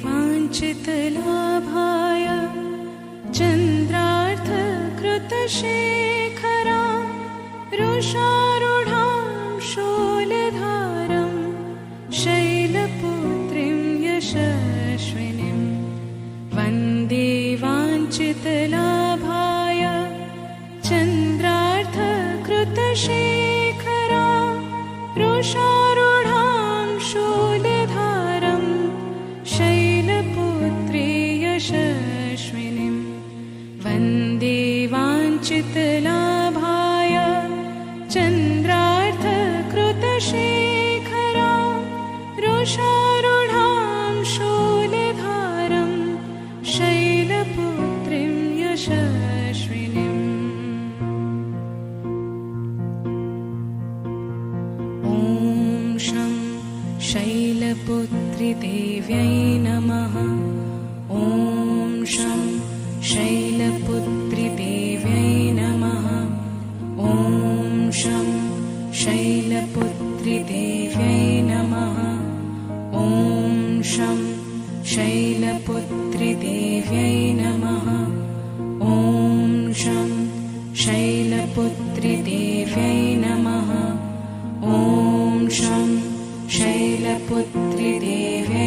वाञ्छितलाभाय चन्द्रार्थकृतशेखरां रुषारूढां शूलधारं शैलपुत्रीं यशस्विनीं वन्दे वाञ्छितलाभाय चन्द्रार्थकृतशेखरां रुषारूढां शूलधारं शैलपुत्री यशस्विनीं वन्दे वाञ्छितलाभाय चन्द्रार्थकृतशेखरां रुषारूढां शूलधारं शैलपुत्रीं यशस्विनीम् ॐ शं शैलपुत्रीदेव्यै नमः। ॐ शं शैलपुत्रीदेव्यै नमः। ॐ शं शैलपुत्रीदेव्यै नमः। ॐ शं शैलपुत्रीदेव्यै नमः। ॐ शं शैलपुत्रीदेव्यै नमः। ॐ शं शैलपुत्रीदेव्यै